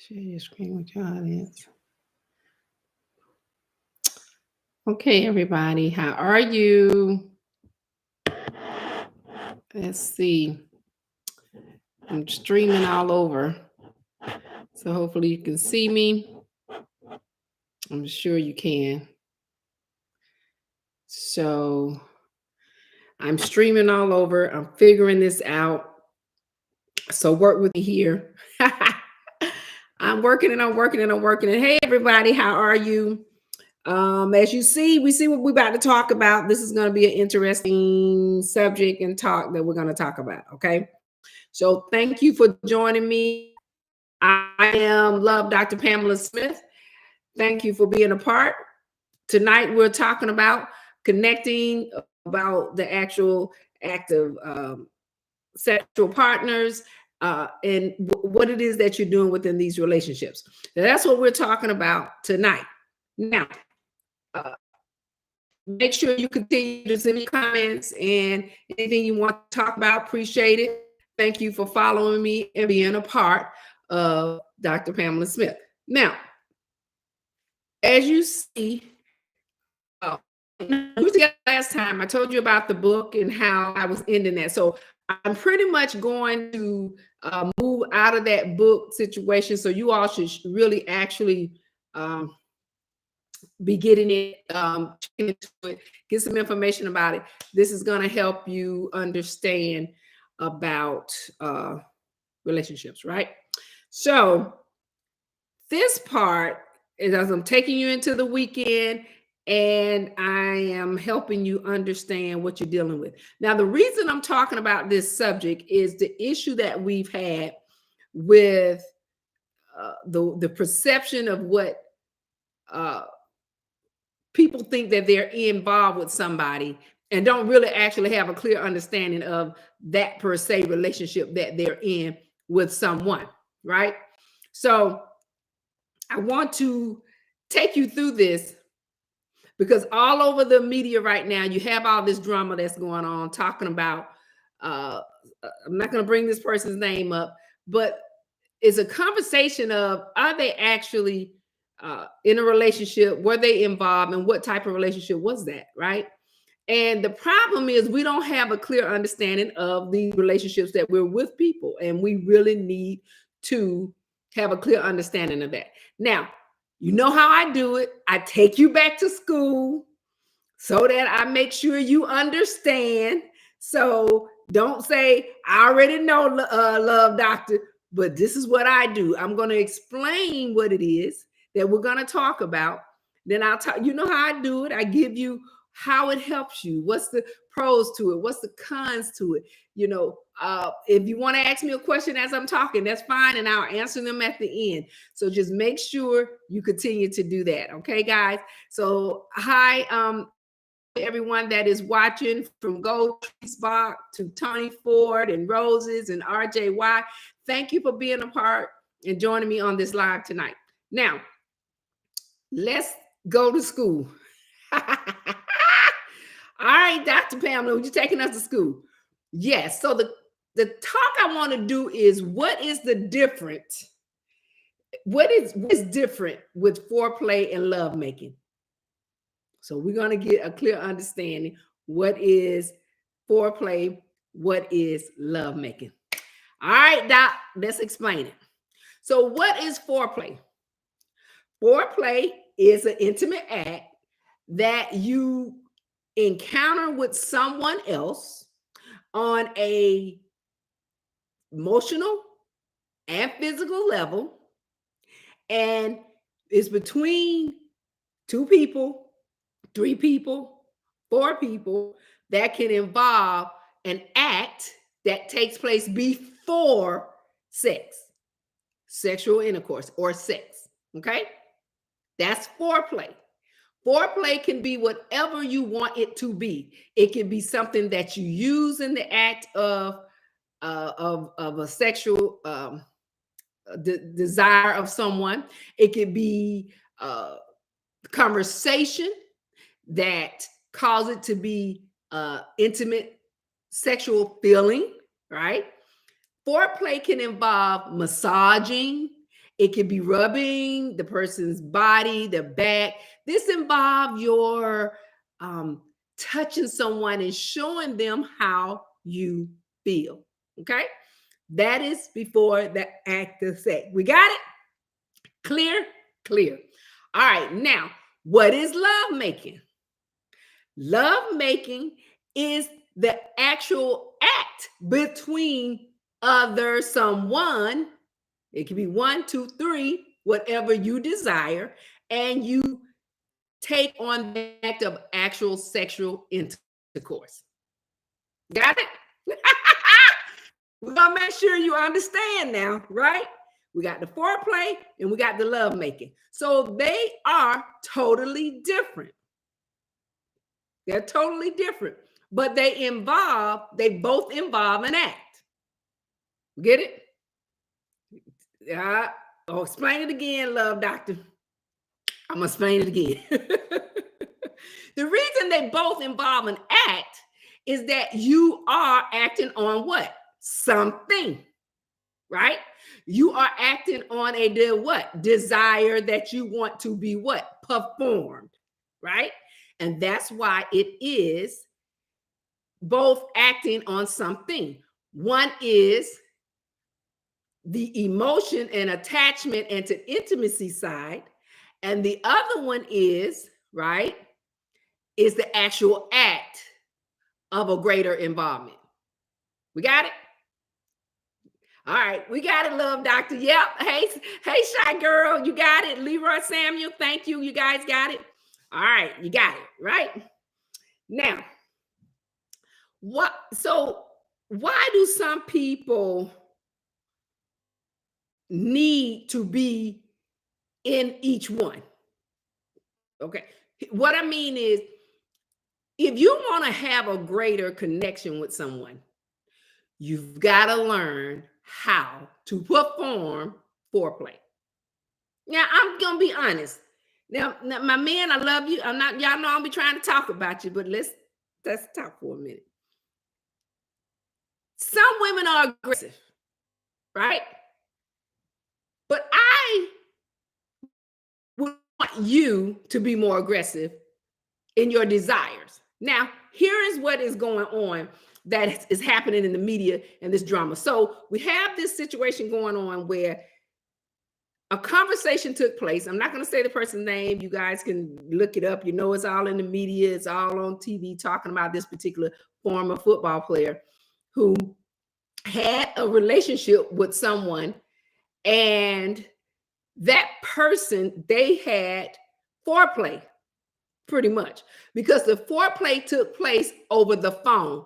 Share your screen with your audience. Okay, everybody, how are you? Let's see. I'm streaming all over. So hopefully you can see me. I'm sure you can. So I'm streaming all over. I'm figuring this out. So work with me here. I'm working and I'm working and I'm working. And hey, everybody, how are you? As you see, we see what we're about to talk about. This is going to be an interesting subject and talk that we're going to talk about. Okay. So thank you for joining me. I am Dr. Pamela Smith. Thank you for being a part. Tonight we're talking about connecting, about the actual act of sexual partners, and what it is that you're doing within these relationships. Now, that's what we're talking about tonight. Now, uh, make sure you continue to send me comments and anything you want to talk about. Appreciate it. Thank you for following me and being a part of Dr. Pamela Smith. Now, as you see, last time I told you about the book and how I was ending that. So I'm pretty much going to move out of that book situation. So you all should really actually be getting it, into it, get some information about it. This is going to help you understand about relationships, right? So this part is as I'm taking you into the weekend and I am helping you understand what you're dealing with. Now, the reason I'm talking about this subject is the issue that we've had with the perception of what people think that they're involved with somebody and don't really actually have a clear understanding of that per se relationship that they're in with someone, right? So I want to take you through this because all over the media right now, you have all this drama that's going on talking about, I'm not going to bring this person's name up, but it's a conversation of, are they actually in a relationship? Were they involved? And what type of relationship was that, right? And the problem is we don't have a clear understanding of the relationships that we're with people. And we really need to have a clear understanding of that. Now, you know how I do it. I take you back to school so that I make sure you understand. So don't say, I already know, love doctor, but this is what I do. I'm going to explain what it is that we're going to talk about. Then I'll talk, you know how I do it. I give you how it helps you. What's the pros to it? What's the cons to it? If you want to ask me a question as I'm talking, that's fine. And I'll answer them at the end. So just make sure you continue to do that. Okay, guys? So hi, everyone that is watching, from Gold Spot to Tony Ford and Roses and RJY. Thank you for being a part and joining me on this live tonight. Now, let's go to school. All right, Dr. Pamela, are you taking us to school? Yes. So the talk I want to do is, what is the difference? What is different with foreplay and lovemaking? So we're going to get a clear understanding. What is foreplay? What is lovemaking? All right, Doc, let's explain it. So what is foreplay? Foreplay is an intimate act that you encounter with someone else on a emotional and physical level, and it's between two people, 3 people, 4 people, that can involve an act that takes place before sex, sexual intercourse, or sex. Okay? That's foreplay. Foreplay can be whatever you want it to be. It can be something that you use in the act of a sexual desire of someone. It could be conversation that cause it to be intimate sexual feeling, right? Foreplay can involve massaging. It could be rubbing the person's body, their back. This involves your touching someone and showing them how you feel. Okay? That is before the act of sex. We got it? Clear? Clear. All right. Now, what is love making? Love making is the actual act between someone. It can be 1, 2, 3, whatever you desire, and you take on the act of actual sexual intercourse. Got it? We're gonna make sure you understand now, right? We got the foreplay and we got the love making. So they are totally different. They're totally different, but they both involve an act. Get it? Yeah. I'll explain it again, love doctor. I'm gonna explain it again. The reason they both involve an act is that you are acting on what? Something, right? You are acting on a what? Desire that you want to be what? Performed, right? And that's why it is both acting on something. One is the emotion and attachment and to intimacy side, and the other one is, right, is the actual act of a greater involvement. We got it? All right, we got it, love doctor. Yep. Hey, shy girl, you got it. Leroy Samuel, thank you. You guys got it. All right, you got it, right? Now, why do some people need to be in each one? Okay. What I mean is, if you want to have a greater connection with someone, you've got to learn how to perform foreplay. Now, I'm going to be honest. Now, my man, I love you. Y'all know I'll be trying to talk about you, but let's talk for a minute. Some women are aggressive, right? But I would want you to be more aggressive in your desires. Now, here is what is going on that is happening in the media and this drama. So we have this situation going on where a conversation took place. I'm not going to say the person's name. You guys can look it up. You know, it's all in the media. It's all on TV talking about this particular former football player who had a relationship with someone, and that person, they had foreplay pretty much, because the foreplay took place over the phone.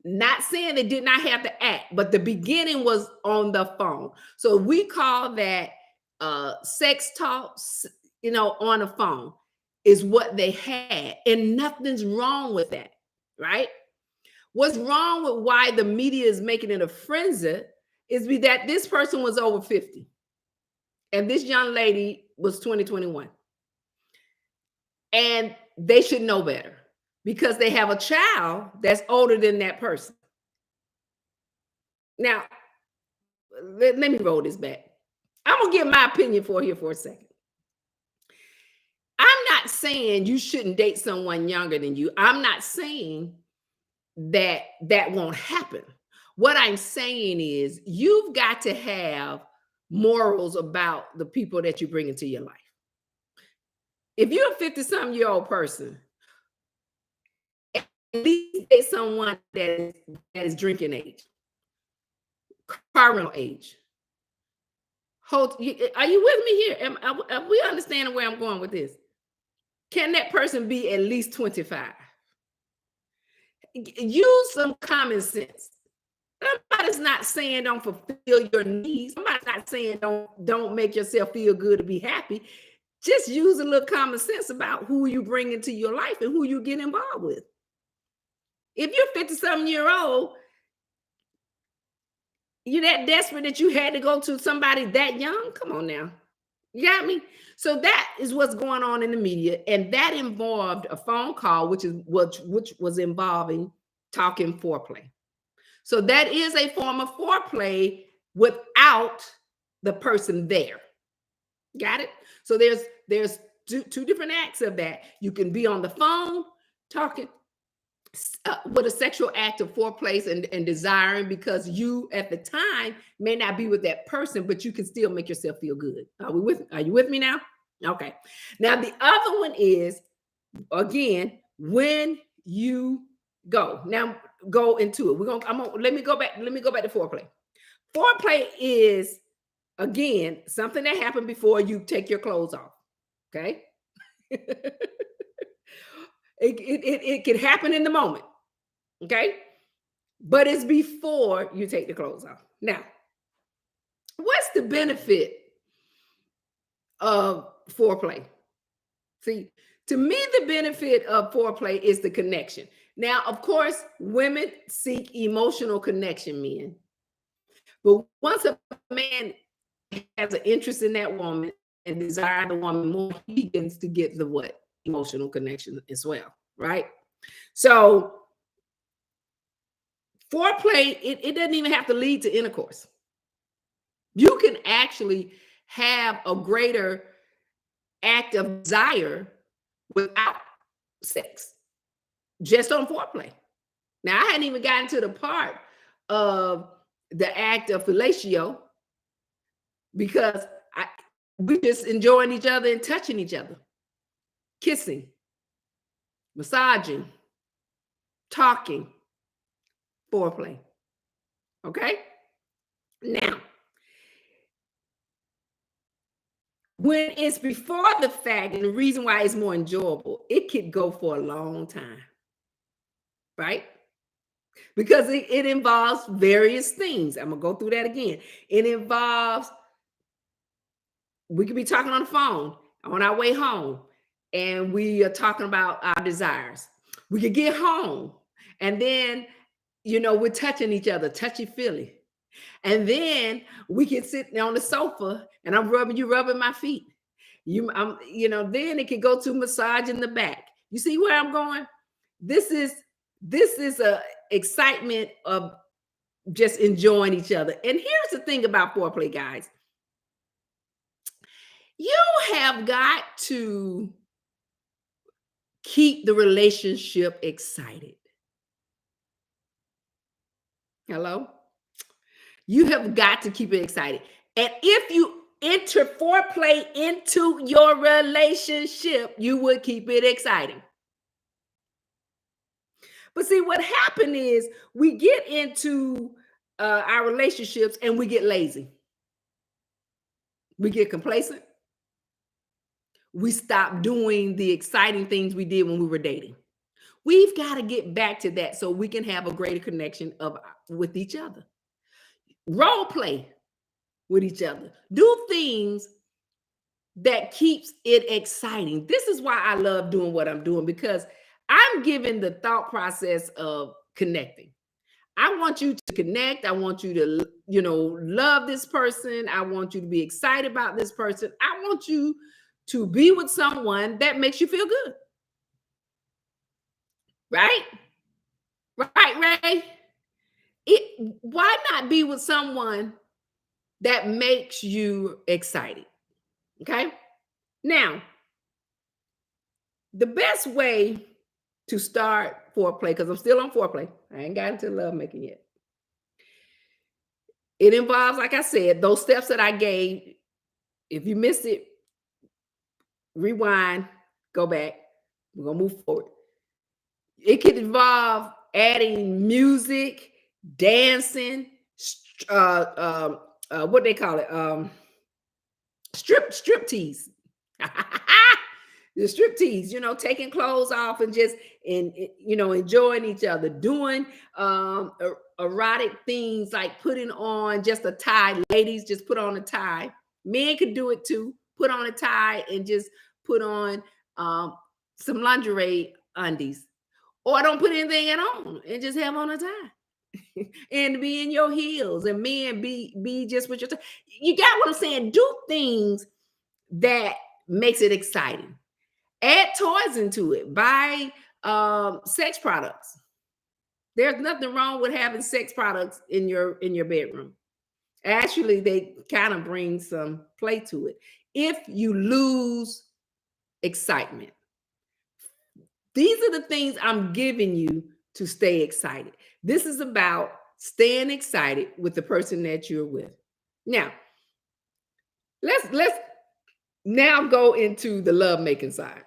Not saying they did not have the act, but the beginning was on the phone. So we call that sex talks, on the phone is what they had. And nothing's wrong with that, right? What's wrong with why the media is making it a frenzy is that this person was over 50 and this young lady was 21. And they should know better because they have a child that's older than that person. Now, let me roll this back. I'm going to give my opinion here for a second. I'm not saying you shouldn't date someone younger than you. I'm not saying that won't happen. What I'm saying is you've got to have morals about the people that you bring into your life. If you're a 50-something-year-old person, at least date someone that is drinking age, car rental age. Are you with me here? Are we understanding where I'm going with this? Can that person be at least 25? Use some common sense. Somebody's not saying don't fulfill your needs. Somebody's not saying don't make yourself feel good to be happy. Just use a little common sense about who you bring into your life and who you get involved with. If you're 50-something-year-old, you're that desperate that you had to go to somebody that young? Come on now. You got me? So that is what's going on in the media. And that involved a phone call, which was involving talking foreplay. So that is a form of foreplay without the person there. Got it? So there's two different acts of that. You can be on the phone talking with a sexual act of foreplay and desiring because you at the time may not be with that person, but you can still make yourself feel good. Are you with me now? Okay. Now the other one is again when you go. Now go into it. Let me go back to foreplay. Foreplay is again something that happened before you take your clothes off. Okay. It can happen in the moment. Okay. But it's before you take the clothes off. Now, what's the benefit of foreplay? See, to me, the benefit of foreplay is the connection. Now, of course, women seek emotional connection, men. But once a man has an interest in that woman and desire the woman more, he begins to get the what? Emotional connection as well, right? So foreplay, it doesn't even have to lead to intercourse. You can actually have a greater act of desire without sex, just on foreplay. Now, I hadn't even gotten to the part of the act of fellatio because we just enjoying each other and touching each other, kissing, massaging, talking, foreplay. Okay? Now, when it's before the fact, and the reason why it's more enjoyable, it could go for a long time, right? Because it involves various things. I'm going to go through that again. It involves, we could be talking on the phone on our way home, and we are talking about our desires. We could get home, and then, we're touching each other, touchy-feely. And then we can sit on the sofa and I'm rubbing my feet. Then it can go to massage in the back. You see where I'm going? This is a excitement of just enjoying each other. And here's the thing about foreplay, guys. You have got to keep the relationship excited. Hello? You have got to keep it excited. And if you enter foreplay into your relationship, you would keep it exciting. But see, what happened is we get into our relationships and we get lazy. We get complacent. We stop doing the exciting things we did when we were dating. We've got to get back to that so we can have a greater connection with each other. Role play with each other. Do things that keeps it exciting. This is why I love doing what I'm doing, because I'm given the thought process of connecting. I want you to connect. I want you to, love this person. I want you to be excited about this person. I want you to be with someone that makes you feel good. Right? Right, Ray? Why not be with someone that makes you excited? Okay? Now, the best way to start foreplay, because I'm still on foreplay. I ain't got into lovemaking yet. It involves, like I said, those steps that I gave. If you missed it, rewind, go back. We're going to move forward. It could involve adding music, dancing, what they call it, strip tease. The strip tease, taking clothes off and just enjoying each other, doing erotic things like putting on just a tie. Ladies, just put on a tie. Men could do it too. Put on a tie and just put on some lingerie undies, or don't put anything at all and just have on a tie. And be in your heels, and men be just with your tie. You got what I'm saying? Do things that makes it exciting. Add toys into it. Buy sex products. There's nothing wrong with having sex products in your bedroom. Actually, they kind of bring some play to it. if you lose excitement. These are the things I'm giving you to stay excited. This is about staying excited with the person that you're with. Now, let's now go into the love making side.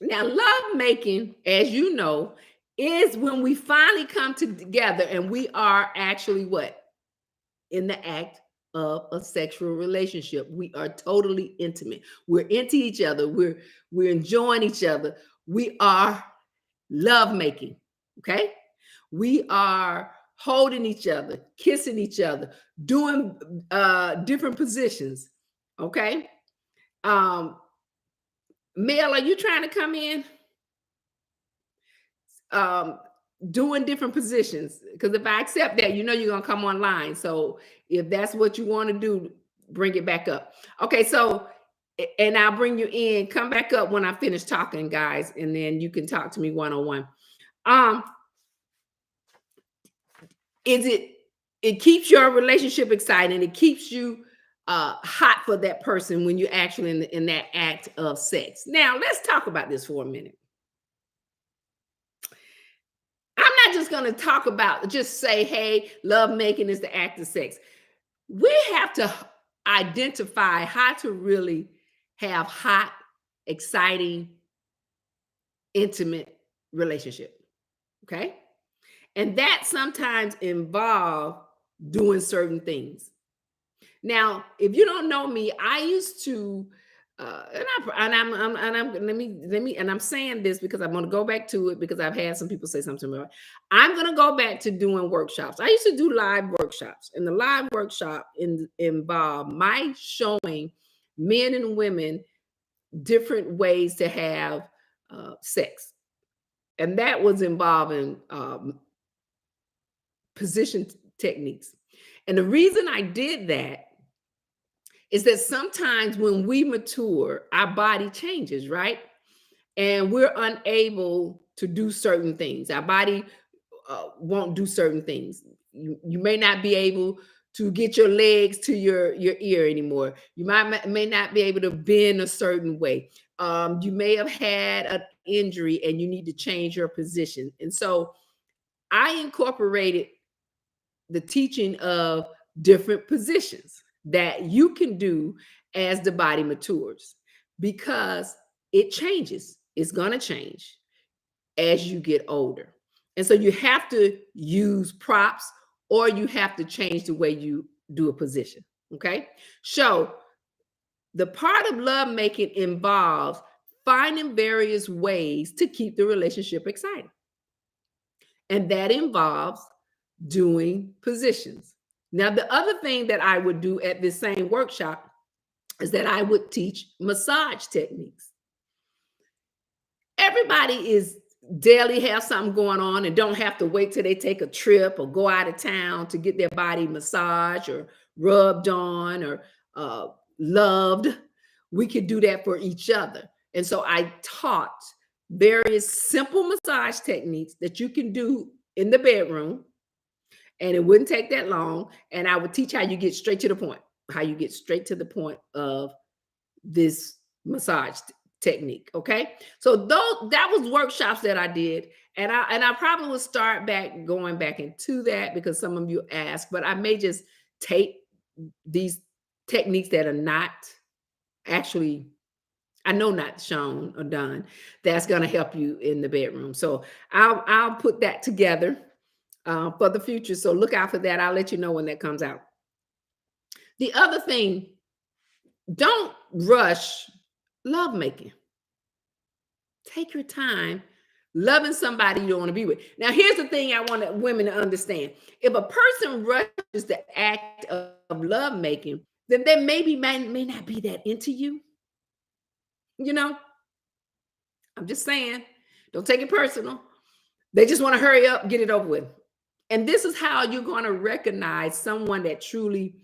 Now, love making, as you know, is when we finally come together and we are actually what? In the act of a sexual relationship. We are totally intimate. We're into each other. We're enjoying each other. We are love making. Okay? We are holding each other, kissing each other, doing different positions. Okay? Mel, are you trying to come in? Doing different positions, because if I accept that, you know you're gonna come online. So if that's what you want to do, bring it back up. Okay, so and I'll bring you in. Come back up when I finish talking, guys, and then you can talk to me one-on-one. It keeps your relationship exciting. It keeps you hot for that person when you're actually in that act of sex. Now let's talk about this for a minute. I'm not just going to talk about, just say, hey, love making is the act of sex. We have to identify how to really have hot, exciting, intimate relationship. Okay. And that sometimes involve doing certain things. Now, if you don't know me, I used to and I'm saying this because I'm going to go back to it, because I've had some people say something about it. I'm going to go back to doing workshops. I used to do live workshops, and the live workshop involved my showing men and women different ways to have sex, and that was involving position techniques. And the reason I did that is that sometimes when we mature, our body changes, right? And we're unable to do certain things. Our body won't do certain things. You may not be able to get your legs to your ear anymore. You may not be able to bend a certain way. You may have had an injury and you need to change your position. And so I incorporated the teaching of different positions that you can do as the body matures, because it changes. It's going to change as you get older. And so you have to use props, or you have to change the way you do a position. Okay. So the part of love making involves finding various ways to keep the relationship exciting. And that involves doing positions. Now, the other thing that I would do at this same workshop is that I would teach massage techniques. Everybody is daily have something going on and don't have to wait till they take a trip or go out of town to get their body massaged or rubbed on or loved. We could do that for each other. And so I taught various simple massage techniques that you can do in the bedroom, and it wouldn't take that long. And I would teach how you get straight to the point, of this massage technique. Okay. So that was workshops that I did. And I probably will start going back into that, because some of you asked, but I may just take these techniques that are not actually, I know, not shown or done, that's going to help you in the bedroom. So I'll put that together for the future. So look out for that. I'll let you know when that comes out. The other thing, don't rush lovemaking. Take your time loving somebody you don't want to be with. Now, here's the thing I want women to understand. If a person rushes the act of lovemaking, then they may not be that into you. You know, I'm just saying, don't take it personal. They just want to hurry up, get it over with. And this is how you're going to recognize someone that truly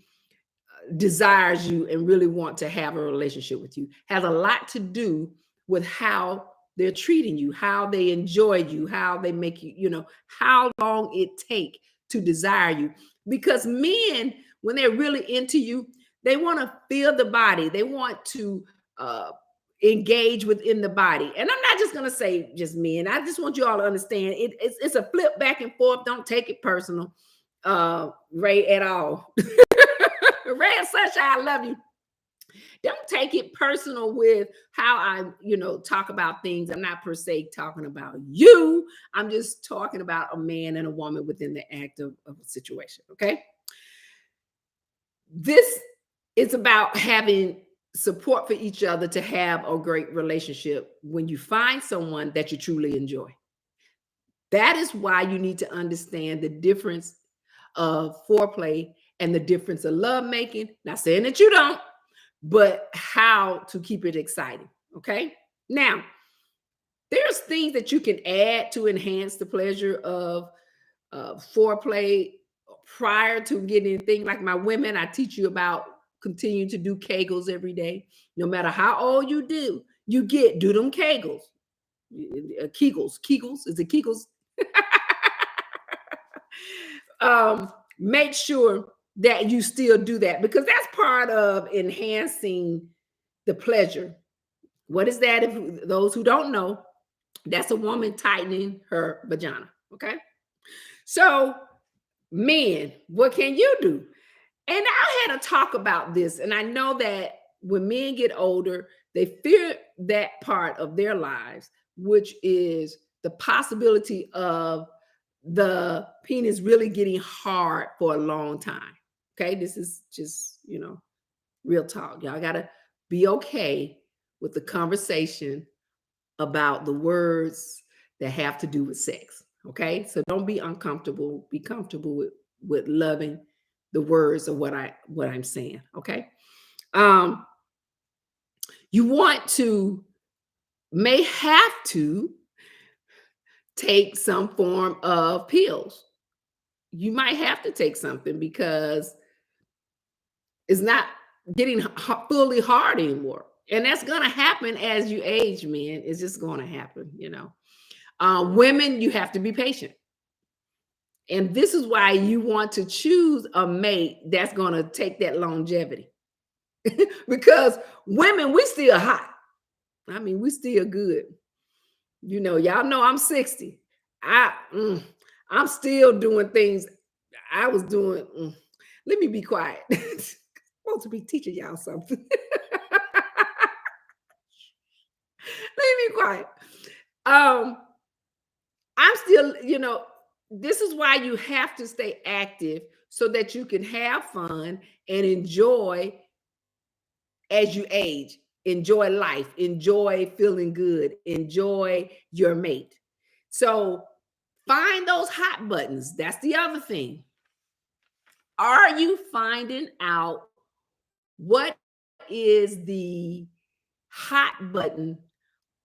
desires you and really want to have a relationship with you. Has a lot to do with how they're treating you, how they enjoy you, how they make you, how long it take to desire you. Because men, when they're really into you, They want to feel the body. They want to uh, engage within the body. And I'm not just going to say just men. I just want you all to understand it's a flip back and forth. Don't take it personal, Ray, at all. Ray and Sunshine, I love you. Don't take it personal with how I, talk about things. I'm not per se talking about you. I'm just talking about a man and a woman within the act of a situation. Okay. This is about having support for each other to have a great relationship when you find someone that you truly enjoy. That is why you need to understand the difference of foreplay and the difference of love making. Not saying that you don't, but how to keep it exciting. Okay. Now, there's things that you can add to enhance the pleasure of foreplay prior to getting anything. Like my women, I teach you about continue to do Kegels every day. No matter how old you get, do them Kegels. Kegels. Is it Kegels? Make sure that you still do that because that's part of enhancing the pleasure. What is that? If those who don't know, that's a woman tightening her vagina. Okay. So, men, what can you do? And I had to talk about this. And I know that when men get older, they fear that part of their lives, which is the possibility of the penis really getting hard for a long time. Okay. This is just, real talk. Y'all got to be okay with the conversation about the words that have to do with sex. Okay. So don't be uncomfortable. Be comfortable with loving the words of what I'm saying. Okay. Um, you want to may have to take some form of pills. You might have to take something because it's not getting fully hard anymore. And that's going to happen as you age, men. It's just going to happen, women, you have to be patient. And this is why you want to choose a mate that's going to take that longevity. Because women, we still hot. I mean, we still good. Y'all know I'm 60. I'm still doing things I was doing. Let me be quiet. I'm supposed to be teaching y'all something. Let me be quiet. I'm still, this is why you have to stay active so that you can have fun and enjoy as you age. Enjoy life, enjoy feeling good, enjoy your mate. So find those hot buttons. That's the other thing. Are you finding out what is the hot button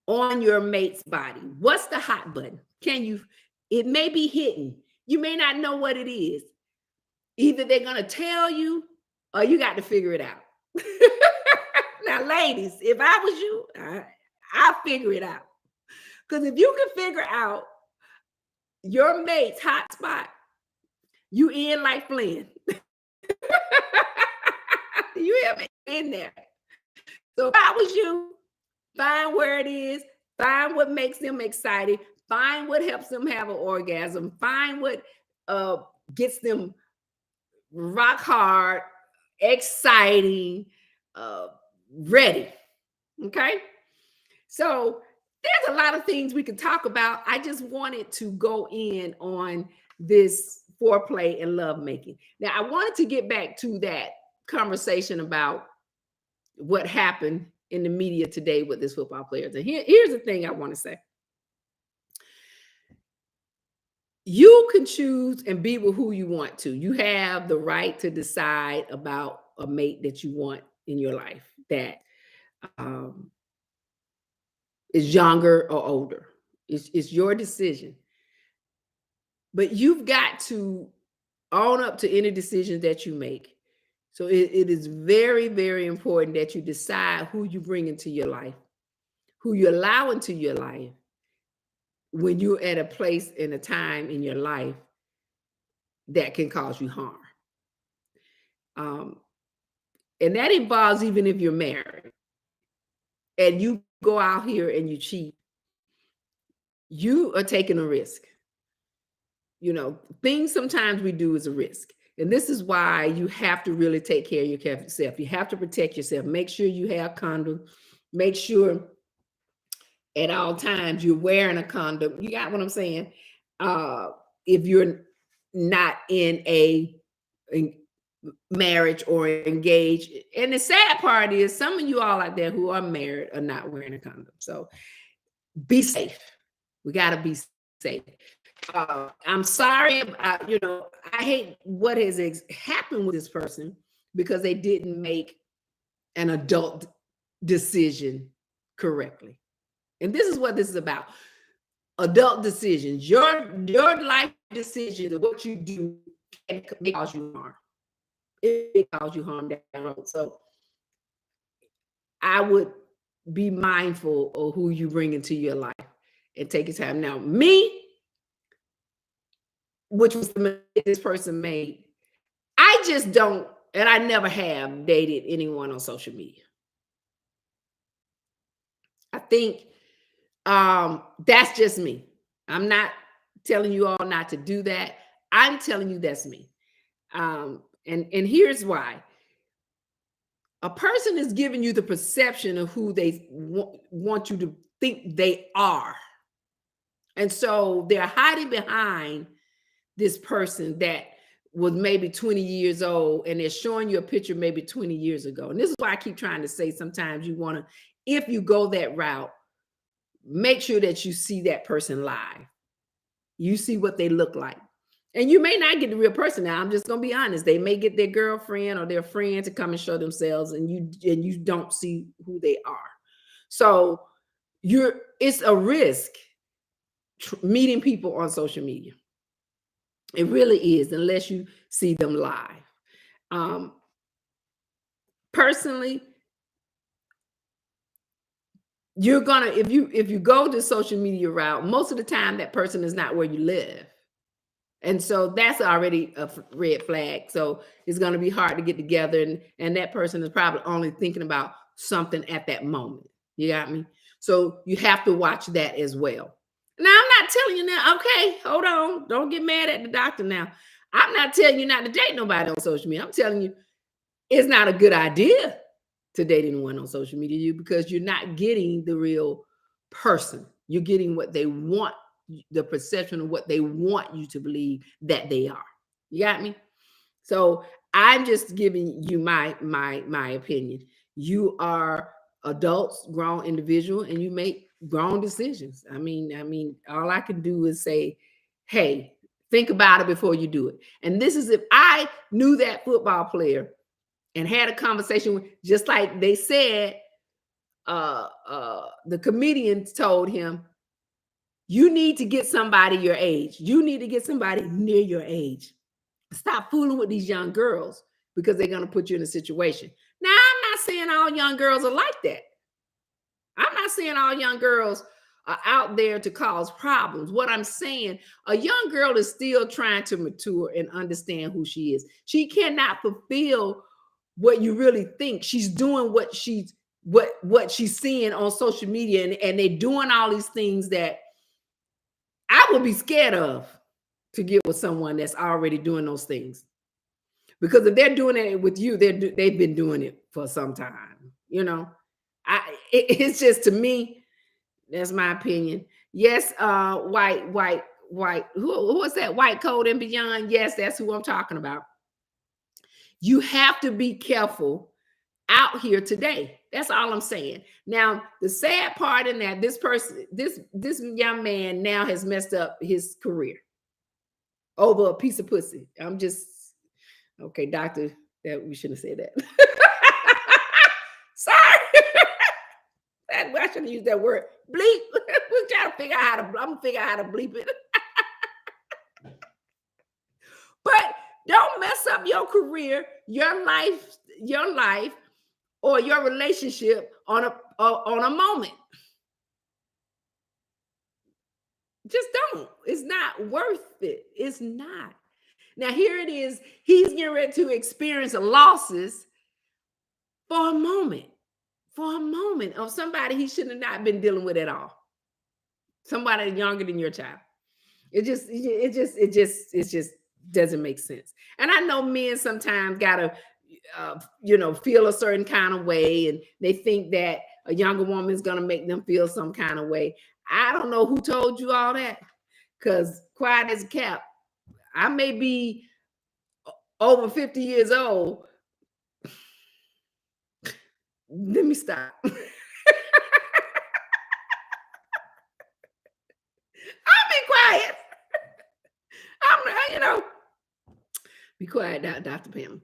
on your mate's body? What's the hot button? It may be hidden. You may not know what it is. Either they're going to tell you or you got to figure it out. Now, ladies, if I was you, I'll figure it out. Because if you can figure out your mate's hot spot, you in like Flynn. You have it in there. So if I was you, find where it is, find what makes them excited, find what helps them have an orgasm, find what gets them rock hard, exciting, ready. Okay. So there's a lot of things we could talk about. I just wanted to go in on this foreplay and love making. Now, I wanted to get back to that conversation about what happened in the media today with this football players. And here's the thing I want to say. You can choose and be with who you want to. You have the right to decide about a mate that you want in your life that is younger or older. It's your decision. But you've got to own up to any decisions that you make. So it is very, very important that you decide who you bring into your life, who you allow into your life when you're at a place and a time in your life that can cause you harm. And that involves even if you're married and you go out here and you cheat, you are taking a risk. You know, things sometimes we do is a risk. And this is why you have to really take care of yourself. You have to protect yourself. Make sure you have condom. Make sure at all times you're wearing a condom. You got what I'm saying? If you're not in a marriage or engaged. And the sad part is some of you all out there who are married are not wearing a condom. So be safe. We got to be safe. I'm sorry. I hate what has happened with this person because they didn't make an adult decision correctly. And this is what this is about. Adult decisions. Your life decisions of what you do can cause you harm. It can cause you harm down the road. So I would be mindful of who you bring into your life and take your time. Now, me, which was the mistake this person made, I just don't, and I never have dated anyone on social media. I think that's just me. I'm not telling you all not to do that. I'm telling you that's me. And here's why. A person is giving you the perception of who they want you to think they are. And so they're hiding behind this person that was maybe 20 years old, and they're showing you a picture maybe 20 years ago. And this is why I keep trying to say sometimes you want to, if you go that route, make sure that you see that person live. You see what they look like. And you may not get the real person. Now, I'm just going to be honest. They may get their girlfriend or their friend to come and show themselves, and you don't see who they are. So it's a risk meeting people on social media. It really is, unless you see them live. Personally, you're gonna, if you go the social media route, most of the time that person is not where you live. And so that's already a red flag. So it's going to be hard to get together. And that person is probably only thinking about something at that moment. You got me? So you have to watch that as well. Now, I'm not telling you now, okay, hold on. Don't get mad at the doctor now. I'm not telling you not to date nobody on social media. I'm telling you it's not a good idea to date anyone on social media because you're not getting the real person. You're getting what they want, the perception of what they want you to believe that they are. You got me? So I'm just giving you my opinion. You are adults, grown individual, and you make grown decisions. I mean, all I can do is say, hey, think about it before you do it. And this is if I knew that football player and had a conversation with, just like they said, the comedian told him, you need to get somebody your age. You need to get somebody near your age. Stop fooling with these young girls because they're going to put you in a situation. Now, I'm not saying all young girls are like that. I'm not saying all young girls are out there to cause problems. What I'm saying, a young girl is still trying to mature and understand who she is. She cannot fulfill what you really think. She's doing what she's seeing on social media, and they're doing all these things that I would be scared of to get with someone that's already doing those things. Because if they're doing it with you, they've been doing it for some time. You know, it's just, to me, that's my opinion. Yes, white. Who is that? White Code and Beyond. Yes, that's who I'm talking about. You have to be careful out here today. That's all I'm saying. Now, the sad part in that, this person, this young man now has messed up his career over a piece of pussy. I'm just, okay, doctor, that we shouldn't have said that. Sorry. I shouldn't use that word. Bleep. We're trying to figure out how to, I'm gonna figure out how to bleep it. But don't mess up your career, your life, or your relationship on a moment. Just don't. It's not worth it. It's not. Now, here it is. He's getting ready to experience losses for a moment, of somebody he should have not been dealing with at all. Somebody younger than your child. It just doesn't make sense. And I know men sometimes gotta, feel a certain kind of way, and they think that a younger woman is gonna make them feel some kind of way. I don't know who told you all that, because quiet as a cat, I may be over 50 years old. Let me stop. I'll be quiet. I'm, be quiet, Dr. Pam.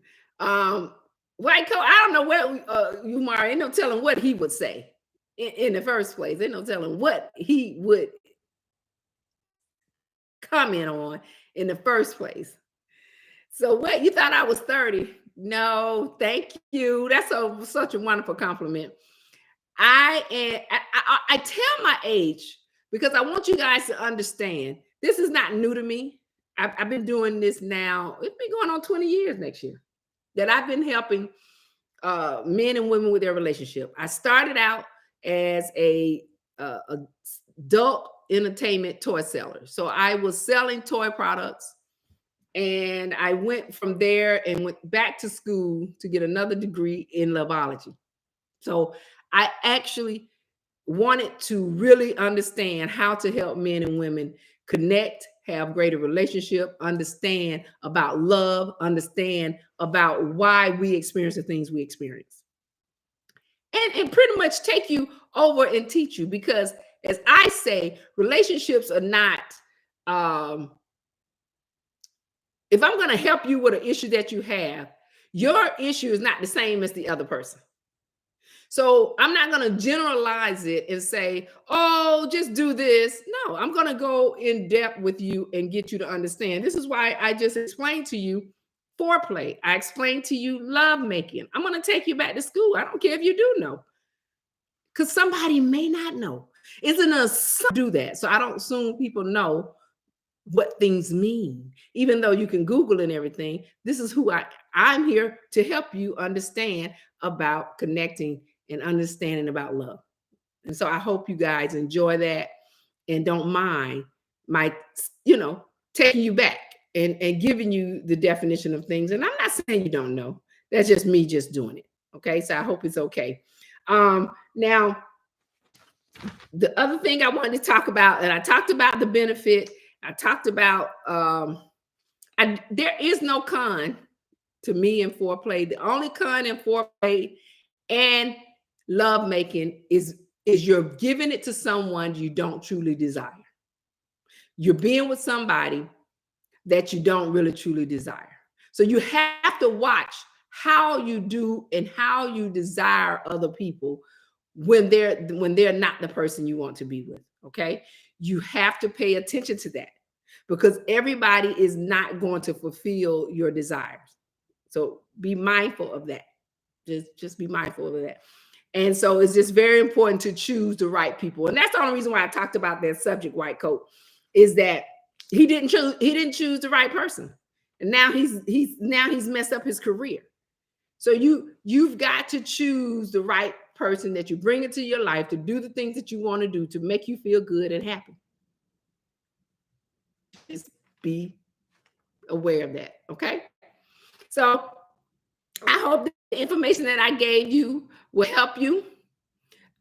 White coat, I don't know what Umar, ain't no telling what he would say in the first place. Ain't no telling what he would comment on in the first place. So what, you thought I was 30? No, thank you. That's such a wonderful compliment. I tell my age because I want you guys to understand this is not new to me. I've been doing this now. It's been going on 20 years next year that I've been helping men and women with their relationship. I started out as a adult entertainment toy seller. So I was selling toy products, and I went from there and went back to school to get another degree in loveology. So I actually wanted to really understand how to help men and women connect, have greater relationship, understand about love, understand about why we experience the things we experience. And pretty much take you over and teach you, because as I say, relationships are not, if I'm going to help you with an issue that you have, your issue is not the same as the other person. So I'm not going to generalize it and say, oh, just do this. No, I'm going to go in depth with you and get you to understand. This is why I just explained to you foreplay. I explained to you lovemaking. I'm going to take you back to school. I don't care if you do know, because somebody may not know. Isn't us do that? So I don't assume people know what things mean, even though you can Google and everything. This is who I'm here to help you understand about connecting and understanding about love. And so I hope you guys enjoy that and don't mind my, taking you back and giving you the definition of things. And I'm not saying you don't know. That's just me just doing it. Okay. So I hope it's okay. Now, the other thing I wanted to talk about, and I talked about the benefit, I talked about, there is no con to me in foreplay. The only con in foreplay and lovemaking is you're giving it to someone you don't truly desire. You're being with somebody that you don't really truly desire. So you have to watch how you do and how you desire other people when they're not the person you want to be with. Okay. You have to pay attention to that, because everybody is not going to fulfill your desires. So be mindful of that. Just be mindful of that. And so it's just very important to choose the right people. And that's the only reason why I talked about that subject, white coat, is that he didn't choose the right person. And now he's messed up his career. So you've got to choose the right person that you bring into your life to do the things that you want to do to make you feel good and happy. Just be aware of that. Okay. So I hope the information that I gave you will help you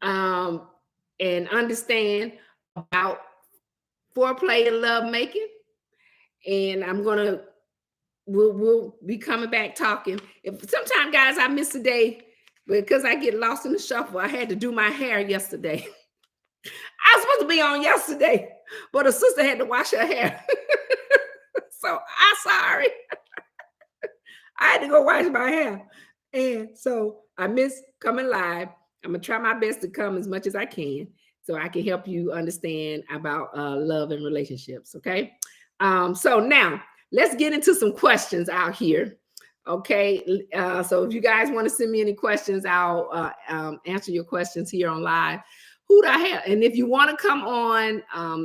and understand about foreplay and lovemaking. And we'll be coming back talking. If sometimes, guys, I miss a day because I get lost in the shuffle. I had to do my hair yesterday. I was supposed to be on yesterday, but a sister had to wash her hair. So I'm sorry. I had to go wash my hair. And so I miss coming live. I'm going to try my best to come as much as I can so I can help you understand about love and relationships. Okay. So now let's get into some questions out here. Okay. So if you guys want to send me any questions, I'll answer your questions here on live. Who do I have? And if you want to come on,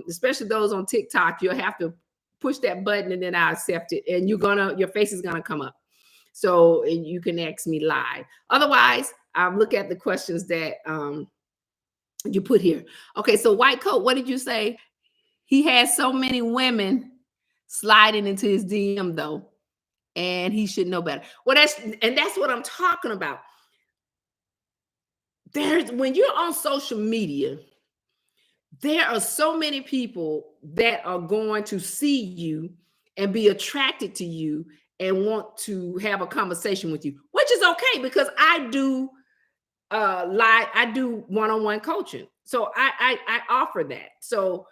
especially those on TikTok, you'll have to push that button and then I'll accept it. And your face is going to come up. So you can ask me live. Otherwise, I'll look at the questions that you put here. Okay, so White Coat, what did you say? He has so many women sliding into his DM though, and he should know better. Well, that's what I'm talking about. When you're on social media, there are so many people that are going to see you and be attracted to you and want to have a conversation with you, which is okay because I do I do one-on-one coaching. So I offer that. So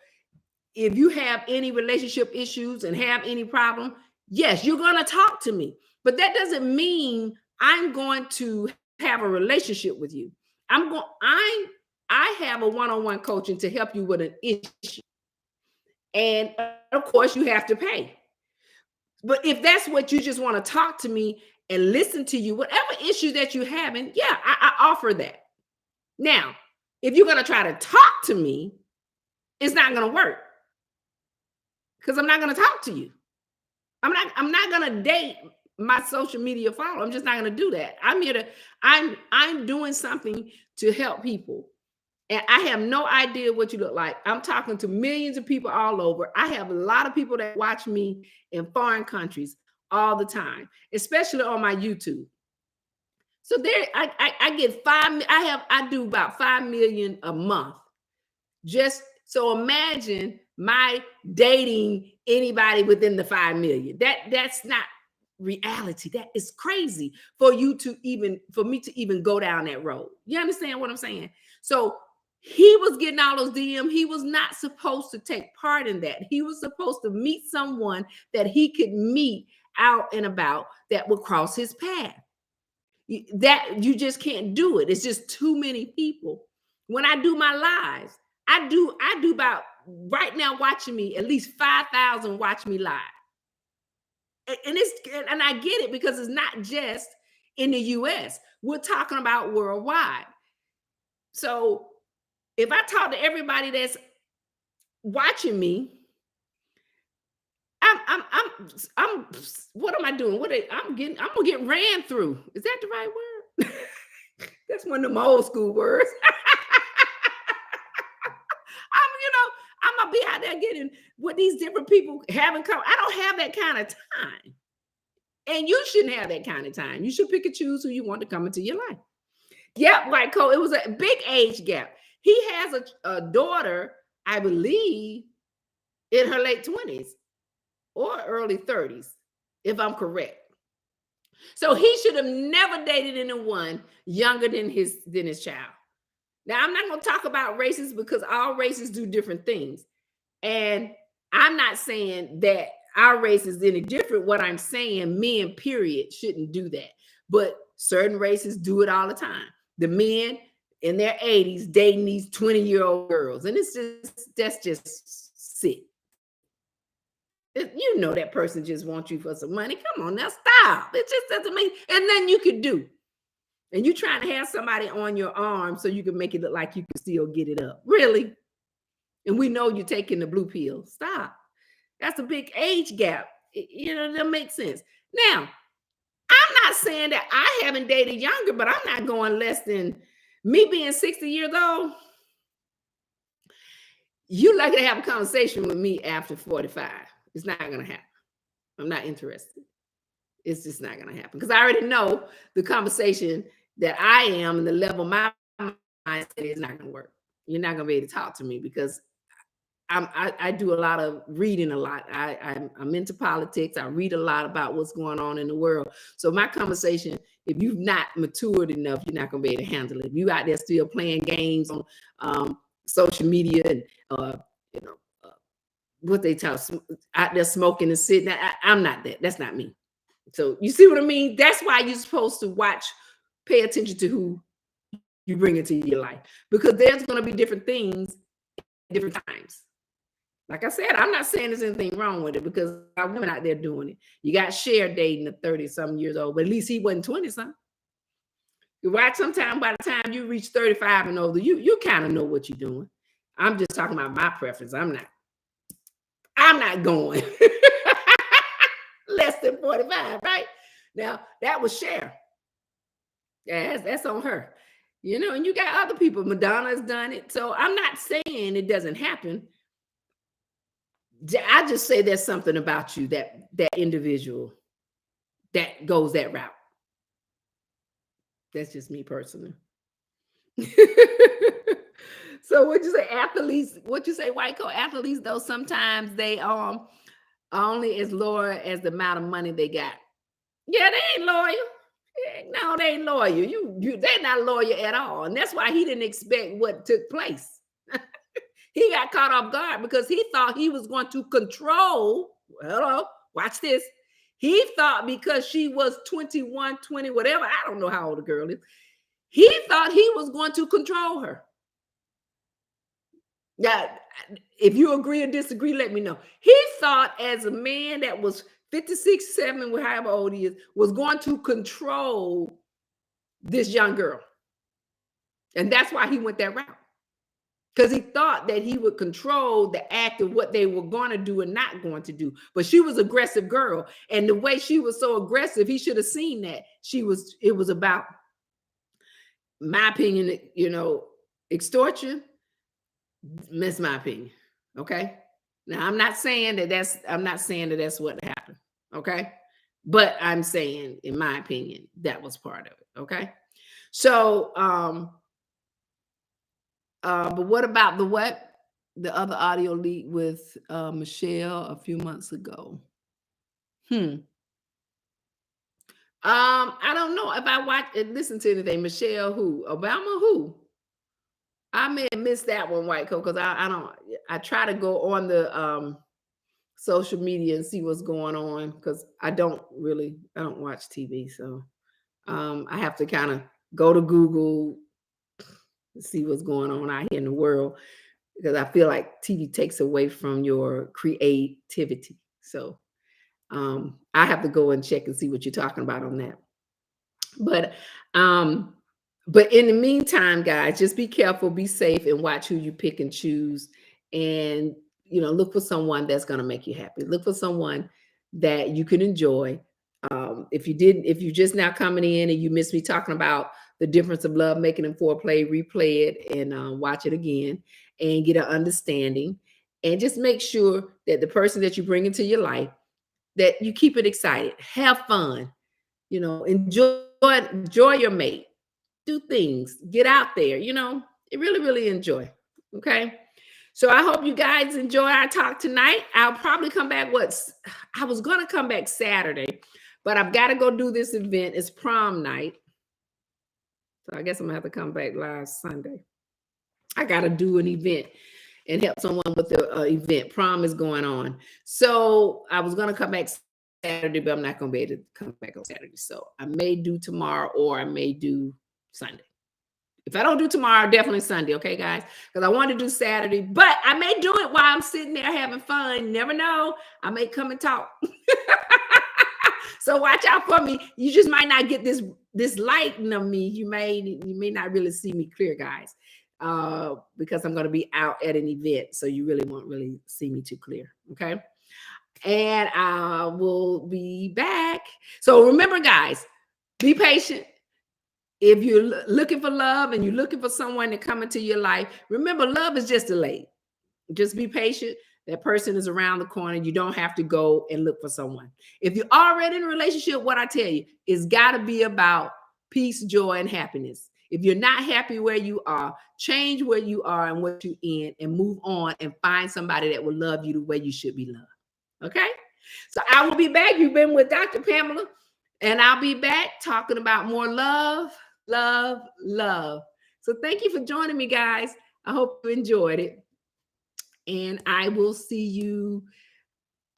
if you have any relationship issues and have any problem, yes, you're going to talk to me. But that doesn't mean I'm going to have a relationship with you. I have a one-on-one coaching to help you with an issue. And of course, you have to pay. But if that's what you just want to talk to me and listen to you, whatever issue that you're having, yeah, I offer that. Now, if you're going to try to talk to me, it's not going to work because I'm not going to talk to you. I'm not going to date my social media follower. I'm just not going to do that. I'm doing something to help people. And I have no idea what you look like. I'm talking to millions of people all over. I have a lot of people that watch me in foreign countries all the time, especially on my YouTube. So there, I get I do about 5 million a month. Just so imagine my dating anybody within the 5 million. That's not reality. That is crazy for me to even go down that road. You understand what I'm saying? So he was getting all those DM. He was not supposed to take part in that. He was supposed to meet someone that he could meet out and about that would cross his path. That you just can't do it. It's just too many people. When I do my lives, I do about right now watching me, at least 5,000 watch me live. And I get it because it's not just in the US. We're talking about worldwide. So if I talk to everybody that's watching me, I'm what am I doing? I'm gonna get ran through. Is that the right word? That's one of them old school words. I'm gonna be out there getting what these different people haven't come. I don't have that kind of time. And you shouldn't have that kind of time. You should pick and choose who you want to come into your life. Yep, White Coat. It was a big age gap. He has a daughter, I believe, in her late 20s or early 30s, if I'm correct. So he should have never dated anyone younger than his child. Now, I'm not going to talk about races because all races do different things. And I'm not saying that our race is any different. What I'm saying, men, period, shouldn't do that. But certain races do it all the time. The men in their 80s dating these 20-year-old girls. And that's just sick. You know that person just wants you for some money. Come on now, stop. It just doesn't make, and then you could do. And you trying to have somebody on your arm so you can make it look like you can still get it up. Really? And we know you're taking the blue pill. Stop. That's a big age gap. That makes sense. Now, I'm not saying that I haven't dated younger, but I'm not going less than me being 60 years old. You lucky to have a conversation with me after 45. It's not going to happen. I'm not interested. It's just not going to happen because I already know the conversation that I am and the level of my mindset is not going to work. You're not going to be able to talk to me because I do a lot of reading a lot. I'm into politics. I read a lot about what's going on in the world. So my conversation, if you've not matured enough, you're not going to be able to handle it. If you out there still playing games on social media and what they talk out there smoking and sitting, I'm not that. That's not me. So you see what I mean? That's why you're supposed to pay attention to who you bring into your life, because there's going to be different things at different times. Like I said, I'm not saying there's anything wrong with it because there are women out there doing it. You got Cher dating a 30-something years old, but at least he wasn't 20-something. Right? Sometime by the time you reach 35 and older, you kind of know what you're doing. I'm just talking about my preference. I'm not going less than 45, right? Now, that was Cher. Yeah, that's on her. You know, and you got other people. Madonna's done it. So I'm not saying it doesn't happen. I just say there's something about you that individual that goes that route. That's just me personally. So what you say, athletes? What you say, white coat athletes? Though sometimes they only as loyal as the amount of money they got. Yeah, they ain't loyal. No, they ain't loyal. They're not loyal at all, and that's why he didn't expect what took place. He got caught off guard because he thought he was going to control. Hello, watch this. He thought because she was 21, 20, whatever. I don't know how old the girl is. He thought he was going to control her. Yeah, if you agree or disagree, let me know. He thought as a man that was 56, 7, however old he is, was going to control this young girl. And that's why he went that route. Because he thought that he would control the act of what they were going to do and not going to do. But she was an aggressive girl. And the way she was so aggressive, he should have seen that. It was about, my opinion, extortion. That's my opinion. Okay. Now I'm not saying that that's what happened. Okay. But I'm saying, in my opinion, that was part of it. Okay. So but what about the other audio leak with Michelle a few months ago? I don't know if I watch and listen to anything. Michelle who? Obama who? I may have missed that one, White Coat, because I don't. I try to go on the social media and see what's going on because I don't watch TV, so I have to kind of go to Google and see what's going on out here in the world because I feel like TV takes away from your creativity. So I have to go and check and see what you're talking about on that. But um, but in the meantime, guys, just be careful, be safe, and watch who you pick and choose. And look for someone that's going to make you happy. Look for someone that you can enjoy. If you just now coming in and you missed me talking about the difference of love making and foreplay, replay it and watch it again and get an understanding. And just make sure that the person that you bring into your life, that you keep it excited, have fun, enjoy your mate, do things, get out there, really, really enjoy. Okay. So I hope you guys enjoy our talk tonight. I'll probably come back. I was going to come back Saturday, but I've got to go do this event. It's prom night. So I guess I'm going to have to come back live Sunday. I got to do an event and help someone with the event. Prom is going on. So I was going to come back Saturday, but I'm not going to be able to come back on Saturday. So I may do tomorrow or I may do Sunday. If I don't do tomorrow, definitely Sunday, okay, guys? Because I want to do Saturday, but I may do it while I'm sitting there having fun. Never know. I may come and talk. So watch out for me. You just might not get this lighting of me. You may not really see me clear, guys, because I'm going to be out at an event. So you really won't really see me too clear, okay? And I will be back. So remember, guys, be patient. If you're looking for love and you're looking for someone to come into your life, remember, love is just delayed. Just be patient. That person is around the corner. You don't have to go and look for someone. If you're already in a relationship, what I tell you, it's got to be about peace, joy, and happiness. If you're not happy where you are, change where you are and what you're in and move on and find somebody that will love you the way you should be loved. Okay? So I will be back. You've been with Dr. Pamela, and I'll be back talking about more love, love, love. So thank you for joining me, guys. I hope you enjoyed it. And I will see you